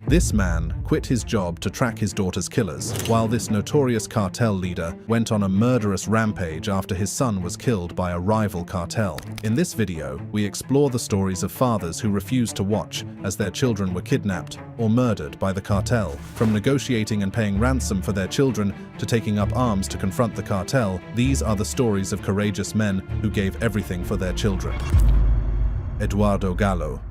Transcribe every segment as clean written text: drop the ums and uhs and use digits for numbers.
This man quit his job to track his daughter's killers, while this notorious cartel leader went on a murderous rampage after his son was killed by a rival cartel. In this video, we explore the stories of fathers who refused to watch as their children were kidnapped or murdered by the cartel. From negotiating and paying ransom for their children to taking up arms to confront the cartel, these are the stories of courageous men who gave everything for their children. Eduardo Gallo.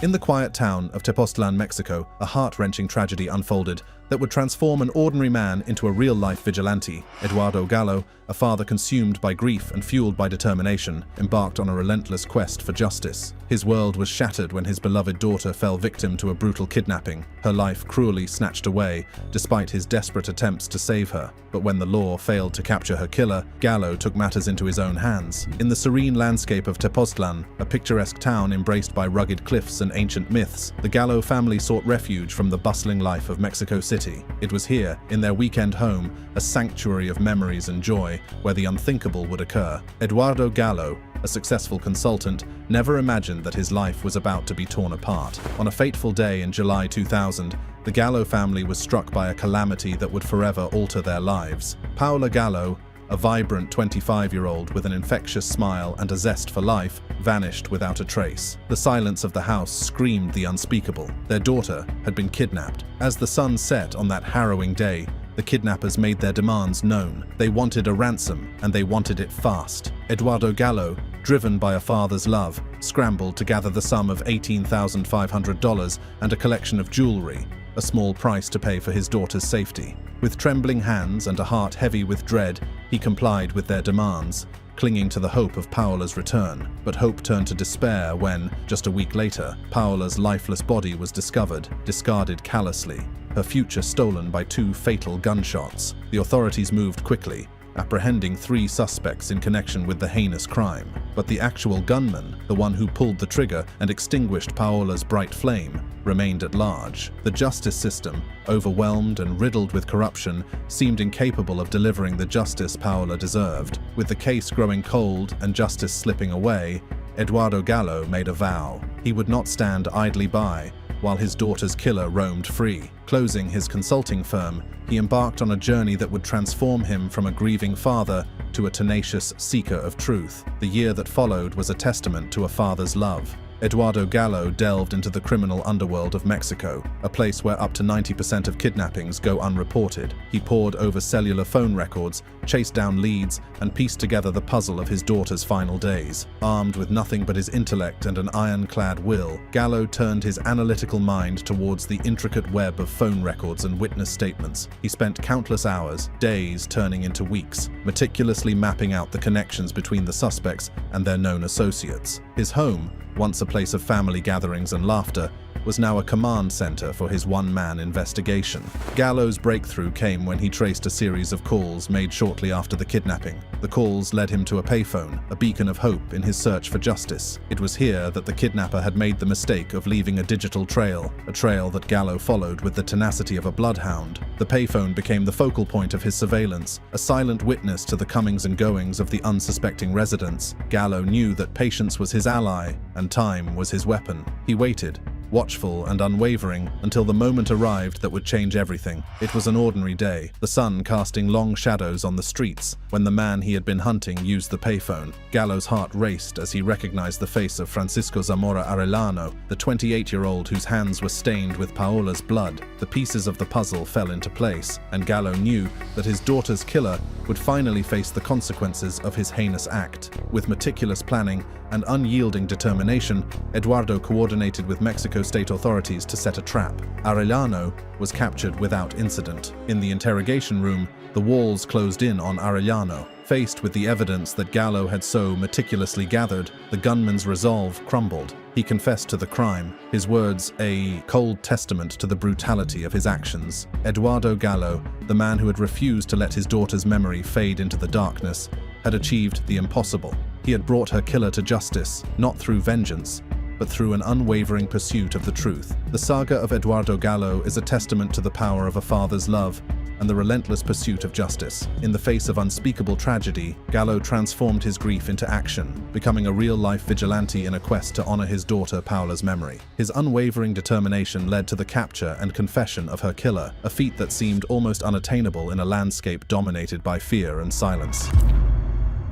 In the quiet town of Tepoztlan, Mexico, a heart-wrenching tragedy unfolded that would transform an ordinary man into a real-life vigilante. Eduardo Gallo, a father consumed by grief and fueled by determination, embarked on a relentless quest for justice. His world was shattered when his beloved daughter fell victim to a brutal kidnapping, her life cruelly snatched away despite his desperate attempts to save her. But when the law failed to capture her killer, Gallo took matters into his own hands. In the serene landscape of Tepoztlan, a picturesque town embraced by rugged cliffs and ancient myths, the Gallo family sought refuge from the bustling life of Mexico City. It was here, in their weekend home, a sanctuary of memories and joy, where the unthinkable would occur. Eduardo Gallo, a successful consultant, never imagined that his life was about to be torn apart. On a fateful day in July 2000, the Gallo family was struck by a calamity that would forever alter their lives. Paola Gallo, a vibrant 25-year-old with an infectious smile and a zest for life, vanished without a trace. The silence of the house screamed the unspeakable. Their daughter had been kidnapped. As the sun set on that harrowing day, the kidnappers made their demands known. They wanted a ransom, and they wanted it fast. Eduardo Gallo, driven by a father's love, scrambled to gather the sum of $18,500 and a collection of jewelry, a small price to pay for his daughter's safety. With trembling hands and a heart heavy with dread, he complied with their demands, clinging to the hope of Paola's return. But hope turned to despair when, just a week later, Paola's lifeless body was discovered, discarded callously, her future stolen by 2 fatal gunshots. The authorities moved quickly, apprehending 3 suspects in connection with the heinous crime. But the actual gunman, the one who pulled the trigger and extinguished Paola's bright flame, remained at large. The justice system, overwhelmed and riddled with corruption, seemed incapable of delivering the justice Paola deserved. With the case growing cold and justice slipping away, Eduardo Gallo made a vow. He would not stand idly by while his daughter's killer roamed free. Closing his consulting firm, he embarked on a journey that would transform him from a grieving father to a tenacious seeker of truth. The year that followed was a testament to a father's love. Eduardo Gallo delved into the criminal underworld of Mexico, a place where up to 90% of kidnappings go unreported. He pored over cellular phone records, chased down leads, and pieced together the puzzle of his daughter's final days. Armed with nothing but his intellect and an ironclad will, Gallo turned his analytical mind towards the intricate web of phone records and witness statements. He spent countless hours, days turning into weeks, meticulously mapping out the connections between the suspects and their known associates. His home, once a place of family gatherings and laughter, was now a command center for his one-man investigation. Gallo's breakthrough came when he traced a series of calls made shortly after the kidnapping. The calls led him to a payphone, a beacon of hope in his search for justice. It was here that the kidnapper had made the mistake of leaving a digital trail, a trail that Gallo followed with the tenacity of a bloodhound. The payphone became the focal point of his surveillance, a silent witness to the comings and goings of the unsuspecting residents. Gallo knew that patience was his ally, and time was his weapon. He waited, watchful and unwavering, until the moment arrived that would change everything. It was an ordinary day, the sun casting long shadows on the streets, when the man he had been hunting used the payphone. Gallo's heart raced as he recognized the face of Francisco Zamora Arellano, the 28-year-old whose hands were stained with Paola's blood. The pieces of the puzzle fell into place, and Gallo knew that his daughter's killer would finally face the consequences of his heinous act. With meticulous planning and unyielding determination, Eduardo coordinated with Mexico state authorities to set a trap. Arellano was captured without incident. In the interrogation room, the walls closed in on Arellano. Faced with the evidence that Gallo had so meticulously gathered, the gunman's resolve crumbled. He confessed to the crime, his words a cold testament to the brutality of his actions. Eduardo Gallo, the man who had refused to let his daughter's memory fade into the darkness, had achieved the impossible. He had brought her killer to justice, not through vengeance, but through an unwavering pursuit of the truth. The saga of Eduardo Gallo is a testament to the power of a father's love and the relentless pursuit of justice. In the face of unspeakable tragedy, Gallo transformed his grief into action, becoming a real-life vigilante in a quest to honor his daughter Paula's memory. His unwavering determination led to the capture and confession of her killer, a feat that seemed almost unattainable in a landscape dominated by fear and silence.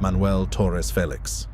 Manuel Torres Felix.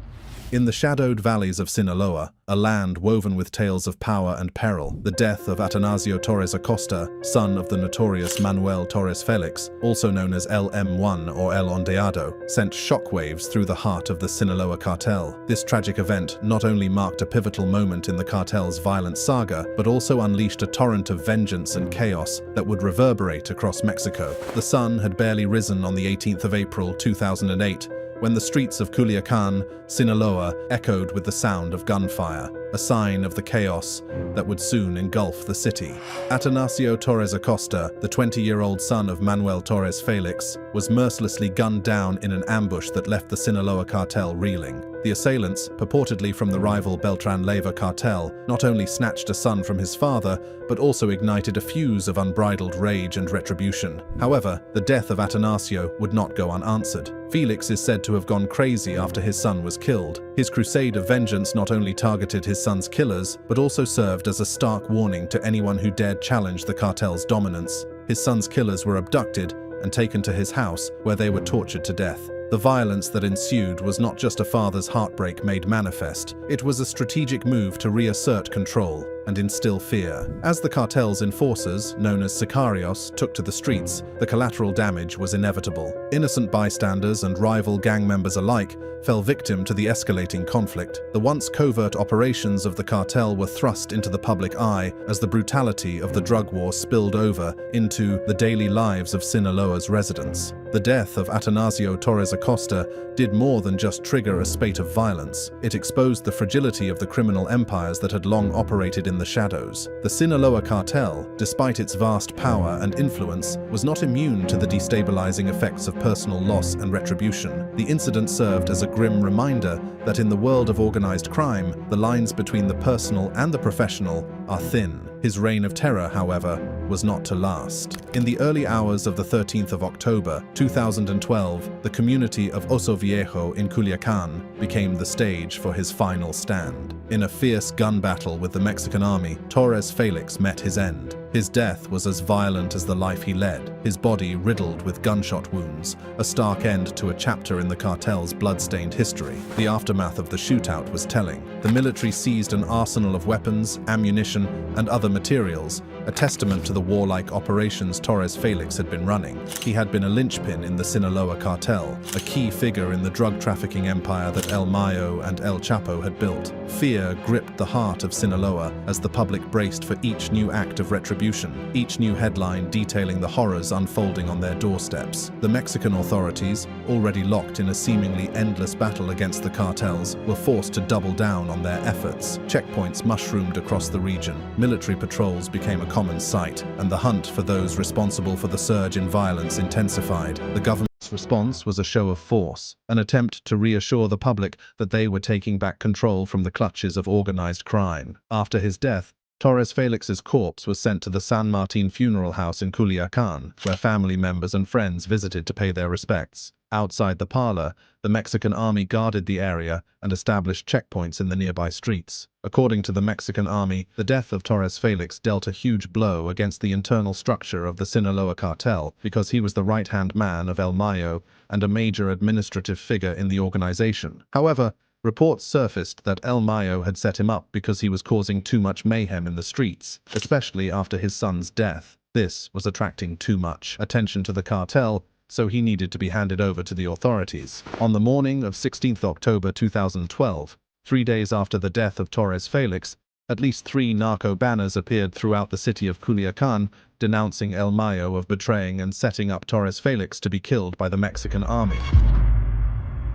In the shadowed valleys of Sinaloa, a land woven with tales of power and peril, the death of Atanasio Torres Acosta, son of the notorious Manuel Torres Felix, also known as LM1 or El Ondeado, sent shockwaves through the heart of the Sinaloa cartel. This tragic event not only marked a pivotal moment in the cartel's violent saga, but also unleashed a torrent of vengeance and chaos that would reverberate across Mexico. The sun had barely risen on the 18th of April 2008, when the streets of Culiacan, Sinaloa, echoed with the sound of gunfire, a sign of the chaos that would soon engulf the city. Atanasio Torres Acosta, the 20-year-old son of Manuel Torres Felix, was mercilessly gunned down in an ambush that left the Sinaloa cartel reeling. The assailants, purportedly from the rival Beltran Leyva cartel, not only snatched a son from his father, but also ignited a fuse of unbridled rage and retribution. However, the death of Atanasio would not go unanswered. Felix is said to have gone crazy after his son was killed. His crusade of vengeance not only targeted his son's killers, but also served as a stark warning to anyone who dared challenge the cartel's dominance. His son's killers were abducted and taken to his house, where they were tortured to death. The violence that ensued was not just a father's heartbreak made manifest, it was a strategic move to reassert control and instill fear. As the cartel's enforcers, known as sicarios, took to the streets, the collateral damage was inevitable. Innocent bystanders and rival gang members alike fell victim to the escalating conflict. The once covert operations of the cartel were thrust into the public eye as the brutality of the drug war spilled over into the daily lives of Sinaloa's residents. The death of Atanasio Torres Acosta did more than just trigger a spate of violence. It exposed the fragility of the criminal empires that had long operated in the shadows. The Sinaloa cartel, despite its vast power and influence, was not immune to the destabilizing effects of personal loss and retribution. The incident served as a grim reminder that in the world of organized crime, the lines between the personal and the professional are thin. His reign of terror, however, was not to last. In the early hours of the 13th of October, 2012, the community of Oso Viejo in Culiacan became the stage for his final stand. In a fierce gun battle with the Mexican army, Torres Felix met his end. His death was as violent as the life he led, his body riddled with gunshot wounds, a stark end to a chapter in the cartel's blood-stained history. The aftermath of the shootout was telling. The military seized an arsenal of weapons, ammunition, and other materials, a testament to the warlike operations Torres Felix had been running. He had been a linchpin in the Sinaloa cartel, a key figure in the drug trafficking empire that El Mayo and El Chapo had built. Fear gripped the heart of Sinaloa as the public braced for each new act of retribution, each new headline detailing the horrors unfolding on their doorsteps. The Mexican authorities, already locked in a seemingly endless battle against the cartels, were forced to double down on their efforts. Checkpoints mushroomed across the region, military patrols became a common sight, and the hunt for those responsible for the surge in violence intensified. The government's response was a show of force, an attempt to reassure the public that they were taking back control from the clutches of organized crime. After his death, Torres Felix's corpse was sent to the San Martin funeral house in Culiacan, where family members and friends visited to pay their respects. Outside the parlor, the Mexican army guarded the area and established checkpoints in the nearby streets. According to the Mexican army, the death of Torres Felix dealt a huge blow against the internal structure of the Sinaloa cartel because he was the right-hand man of El Mayo and a major administrative figure in the organization. However, reports surfaced that El Mayo had set him up because he was causing too much mayhem in the streets, especially after his son's death. This was attracting too much attention to the cartel, so he needed to be handed over to the authorities. On the morning of 16th October 2012, 3 days after the death of Torres Felix, at least 3 narco banners appeared throughout the city of Culiacan, denouncing El Mayo of betraying and setting up Torres Felix to be killed by the Mexican army.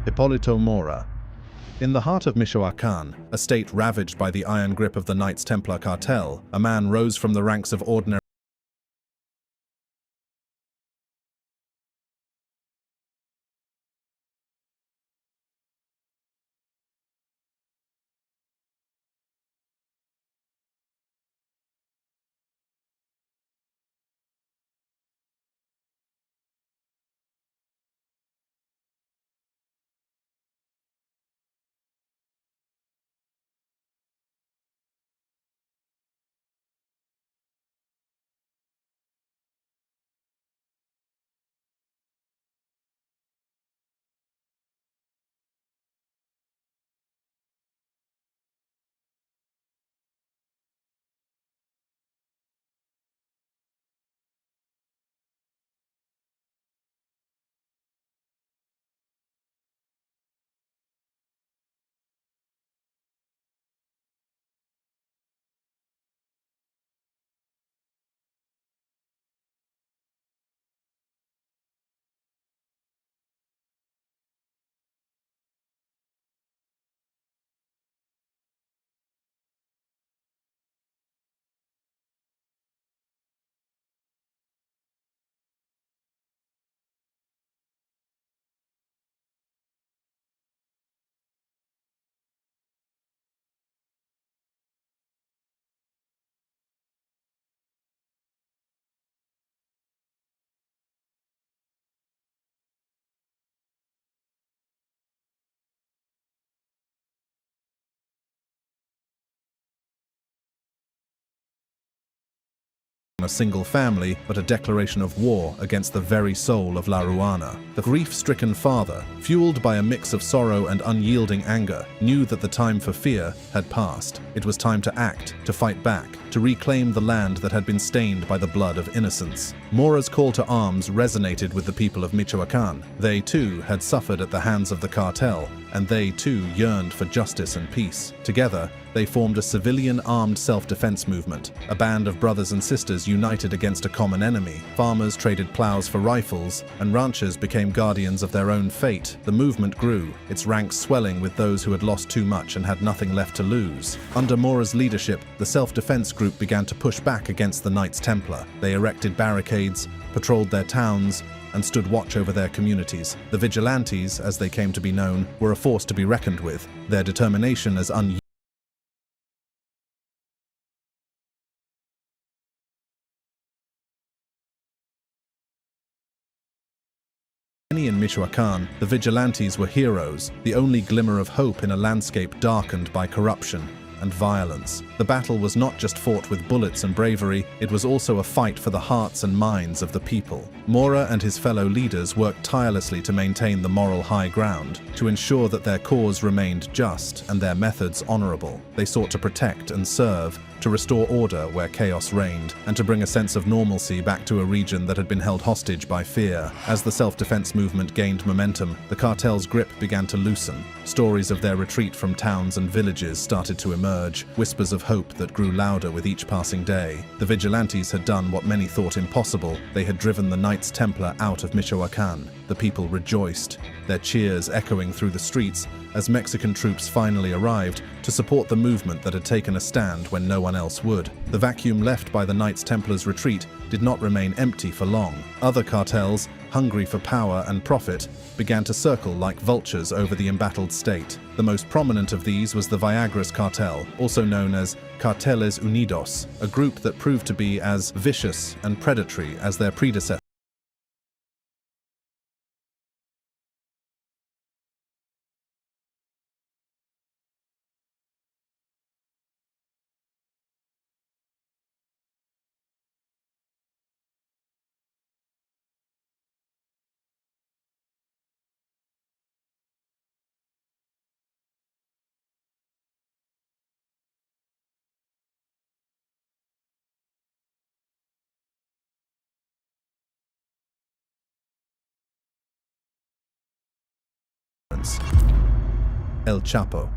Hipólito Mora. In the heart of Michoacán, a state ravaged by the iron grip of the Knights Templar cartel, a man rose from the ranks of ordinary a single family, but a declaration of war against the very soul of La Ruana. The grief-stricken father, fueled by a mix of sorrow and unyielding anger, knew that the time for fear had passed. It was time to act, to fight back, to reclaim the land that had been stained by the blood of innocents. Mora's call to arms resonated with the people of Michoacán. They too had suffered at the hands of the cartel, and they too yearned for justice and peace. Together, they formed a civilian armed self-defense movement, a band of brothers and sisters united against a common enemy. Farmers traded plows for rifles, and ranchers became guardians of their own fate. The movement grew, its ranks swelling with those who had lost too much and had nothing left to lose. Under Mora's leadership, the self-defense group began to push back against the Knights Templar. They erected barricades, patrolled their towns, and stood watch over their communities. The vigilantes, as they came to be known, were a force to be reckoned with. Their determination as in Michoacán, the vigilantes were heroes, the only glimmer of hope in a landscape darkened by corruption and violence. The battle was not just fought with bullets and bravery, it was also a fight for the hearts and minds of the people. Mora and his fellow leaders worked tirelessly to maintain the moral high ground, to ensure that their cause remained just and their methods honorable. They sought to protect and serve, to restore order where chaos reigned, and to bring a sense of normalcy back to a region that had been held hostage by fear. As the self-defense movement gained momentum, the cartel's grip began to loosen. Stories of their retreat from towns and villages started to emerge, whispers of hope that grew louder with each passing day. The vigilantes had done what many thought impossible. They had driven the Knights Templar out of Michoacán. The people rejoiced, their cheers echoing through the streets as Mexican troops finally arrived to support the movement that had taken a stand when no one else would. The vacuum left by the Knights Templar's retreat did not remain empty for long. Other cartels, hungry for power and profit, began to circle like vultures over the embattled state. The most prominent of these was the Viagras cartel, also known as Carteles Unidos, a group that proved to be as vicious and predatory as their predecessors. El Chapo.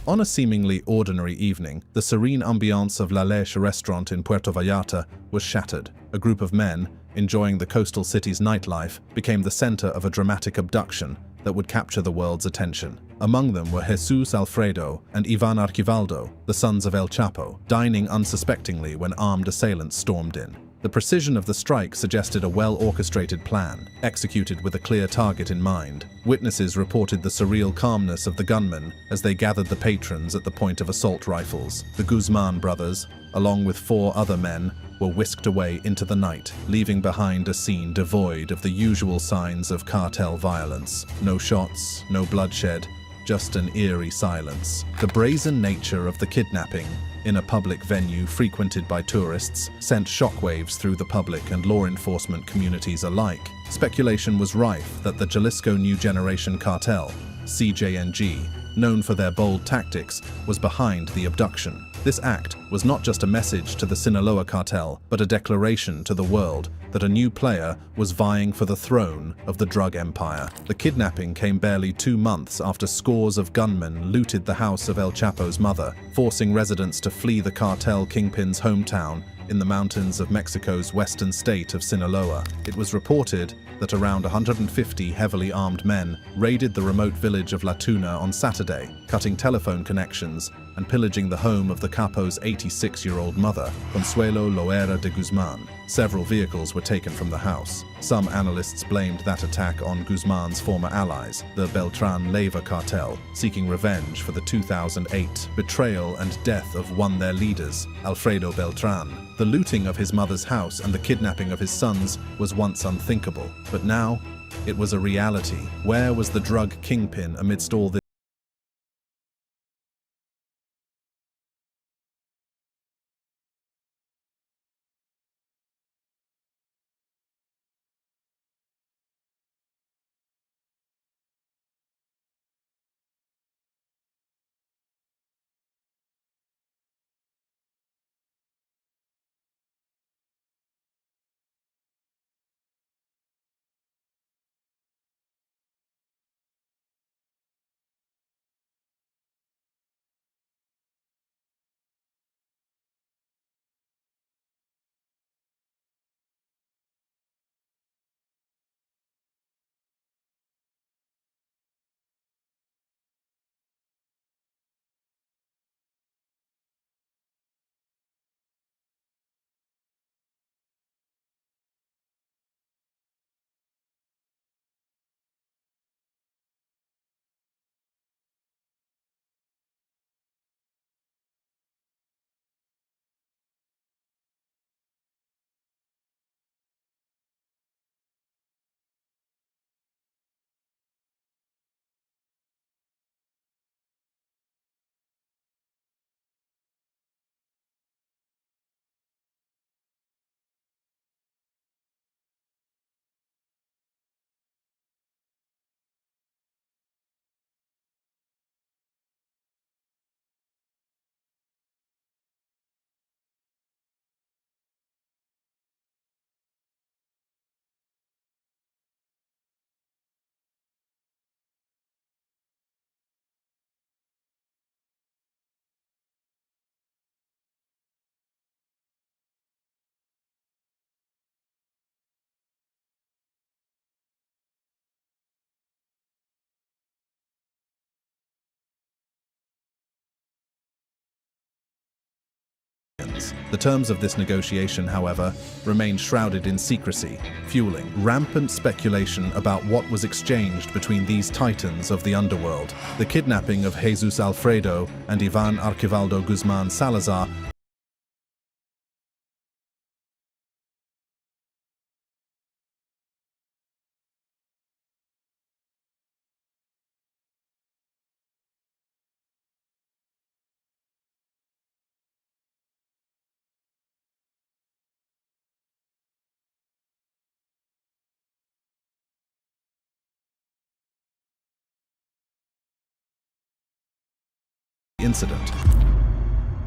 On a seemingly ordinary evening, the serene ambiance of La Leche restaurant in Puerto Vallarta was shattered. A group of men, enjoying the coastal city's nightlife, became the center of a dramatic abduction that would capture the world's attention. Among them were Jesus Alfredo and Ivan Archivaldo, the sons of El Chapo, dining unsuspectingly when armed assailants stormed in. The precision of the strike suggested a well-orchestrated plan, executed with a clear target in mind. Witnesses reported the surreal calmness of the gunmen as they gathered the patrons at the point of assault rifles. The Guzman brothers, along with 4 other men, were whisked away into the night, leaving behind a scene devoid of the usual signs of cartel violence. No shots, no bloodshed, just an eerie silence. The brazen nature of the kidnapping in a public venue frequented by tourists sent shockwaves through the public and law enforcement communities alike. Speculation was rife that the Jalisco New Generation Cartel, CJNG, known for their bold tactics, was behind the abduction. This act was not just a message to the Sinaloa cartel, but a declaration to the world that a new player was vying for the throne of the drug empire. The kidnapping came barely 2 months after scores of gunmen looted the house of El Chapo's mother, forcing residents to flee the cartel kingpin's hometown in the mountains of Mexico's western state of Sinaloa. It was reported that around 150 heavily armed men raided the remote village of La Tuna on Saturday, cutting telephone connections and pillaging the home of the capo's 86-year-old mother, Consuelo Loera de Guzman. Several vehicles were taken from the house. Some analysts blamed that attack on Guzman's former allies, the Beltran Leyva cartel, seeking revenge for the 2008 betrayal and death of one of their leaders, Alfredo Beltran. The looting of his mother's house and the kidnapping of his sons was once unthinkable, but now it was a reality. Where was the drug kingpin amidst all this? lands. The terms of this negotiation, however, remained shrouded in secrecy, fueling rampant speculation about what was exchanged between these titans of the underworld. The kidnapping of Jesus Alfredo and Ivan Archivaldo Guzman Salazar incident.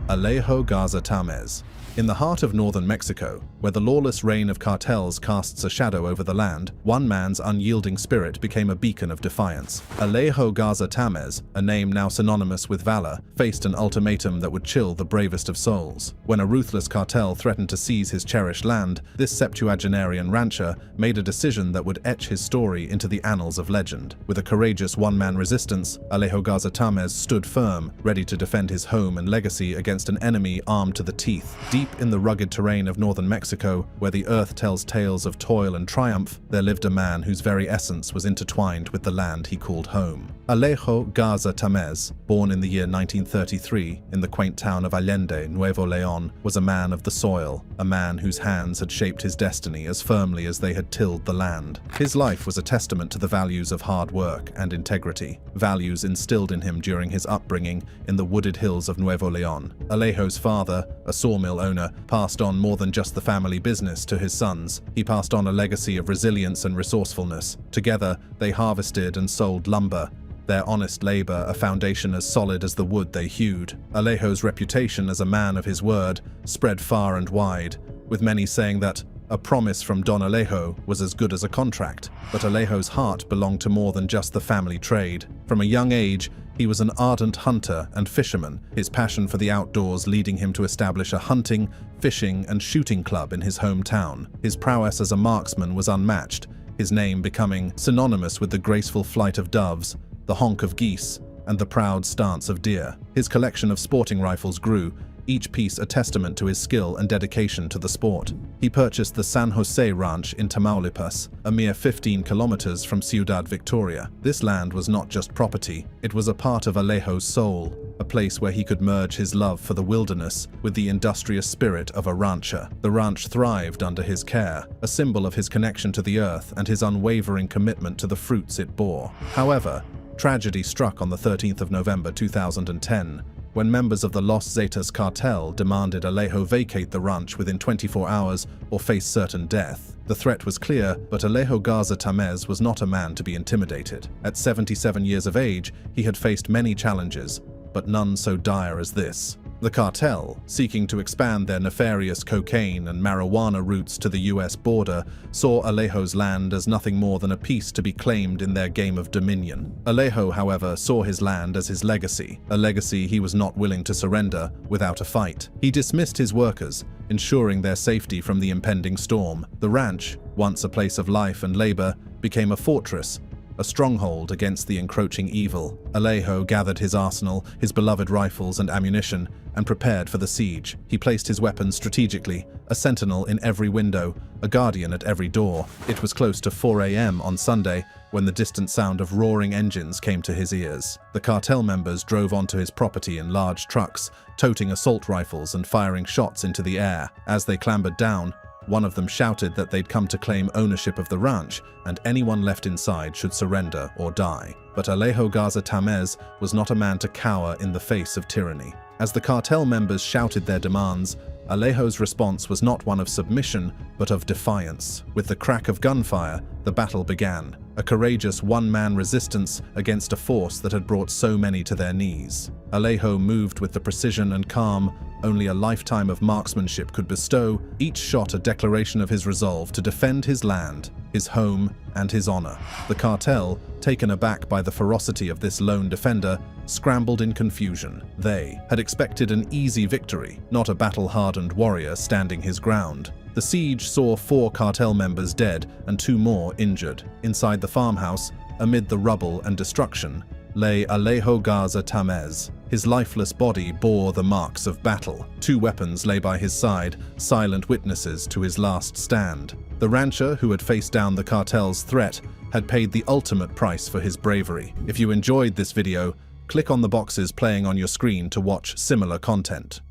Alejo Garza Tamez. In the heart of northern Mexico, where the lawless reign of cartels casts a shadow over the land, one man's unyielding spirit became a beacon of defiance. Alejo Garza Tamez, a name now synonymous with valor, faced an ultimatum that would chill the bravest of souls. When a ruthless cartel threatened to seize his cherished land, this septuagenarian rancher made a decision that would etch his story into the annals of legend. With a courageous one-man resistance, Alejo Garza Tamez stood firm, ready to defend his home and legacy against an enemy armed to the teeth. Deep in the rugged terrain of northern Mexico, where the earth tells tales of toil and triumph, there lived a man whose very essence was intertwined with the land he called home. Alejo Garza Tamez, born in the year 1933 in the quaint town of Allende, Nuevo León, was a man of the soil, a man whose hands had shaped his destiny as firmly as they had tilled the land. His life was a testament to the values of hard work and integrity, values instilled in him during his upbringing in the wooded hills of Nuevo León. Alejo's father, a sawmill owner, passed on more than just the family business to his sons. He passed on a legacy of resilience and resourcefulness. Together, they harvested and sold lumber, their honest labor a foundation as solid as the wood they hewed. Alejo's reputation as a man of his word spread far and wide, with many saying that a promise from Don Alejo was as good as a contract. But Alejo's heart belonged to more than just the family trade. From a young age, he was an ardent hunter and fisherman, his passion for the outdoors leading him to establish a hunting, fishing, and shooting club in his hometown. His prowess as a marksman was unmatched, his name becoming synonymous with the graceful flight of doves, the honk of geese, and the proud stance of deer. His collection of sporting rifles grew, each piece a testament to his skill and dedication to the sport. He purchased the San Jose Ranch in Tamaulipas, a mere 15 kilometers from Ciudad Victoria. This land was not just property, it was a part of Alejo's soul, a place where he could merge his love for the wilderness with the industrious spirit of a rancher. The ranch thrived under his care, a symbol of his connection to the earth and his unwavering commitment to the fruits it bore. However, tragedy struck on the 13th of November 2010, when members of the Los Zetas cartel demanded Alejo vacate the ranch within 24 hours or face certain death. The threat was clear, but Alejo Garza Tamez was not a man to be intimidated. At 77 years of age, he had faced many challenges, but none so dire as this. The cartel, seeking to expand their nefarious cocaine and marijuana routes to the US border, saw Alejo's land as nothing more than a piece to be claimed in their game of dominion. Alejo, however, saw his land as his legacy, a legacy he was not willing to surrender without a fight. He dismissed his workers, ensuring their safety from the impending storm. The ranch, once a place of life and labor, became a fortress, a stronghold against the encroaching evil. Alejo gathered his arsenal, his beloved rifles and ammunition, and prepared for the siege. He placed his weapons strategically, a sentinel in every window, a guardian at every door. It was close to 4 a.m. on Sunday when the distant sound of roaring engines came to his ears. The cartel members drove onto his property in large trucks, toting assault rifles and firing shots into the air. As they clambered down, one of them shouted that they'd come to claim ownership of the ranch, and anyone left inside should surrender or die. But Alejo Garza Tamez was not a man to cower in the face of tyranny. As the cartel members shouted their demands, Alejo's response was not one of submission, but of defiance. With the crack of gunfire, the battle began, a courageous one-man resistance against a force that had brought so many to their knees. Alejo moved with the precision and calm only a lifetime of marksmanship could bestow, each shot a declaration of his resolve to defend his land, his home, and his honor. The cartel, taken aback by the ferocity of this lone defender, scrambled in confusion. They had expected an easy victory, not a battle-hardened warrior standing his ground. The siege saw 4 cartel members dead and 2 more injured. Inside the farmhouse, amid the rubble and destruction, lay Alejo Garza Tamez. His lifeless body bore the marks of battle. 2 weapons lay by his side, silent witnesses to his last stand. The rancher, who had faced down the cartel's threat, had paid the ultimate price for his bravery. If you enjoyed this video, click on the boxes playing on your screen to watch similar content.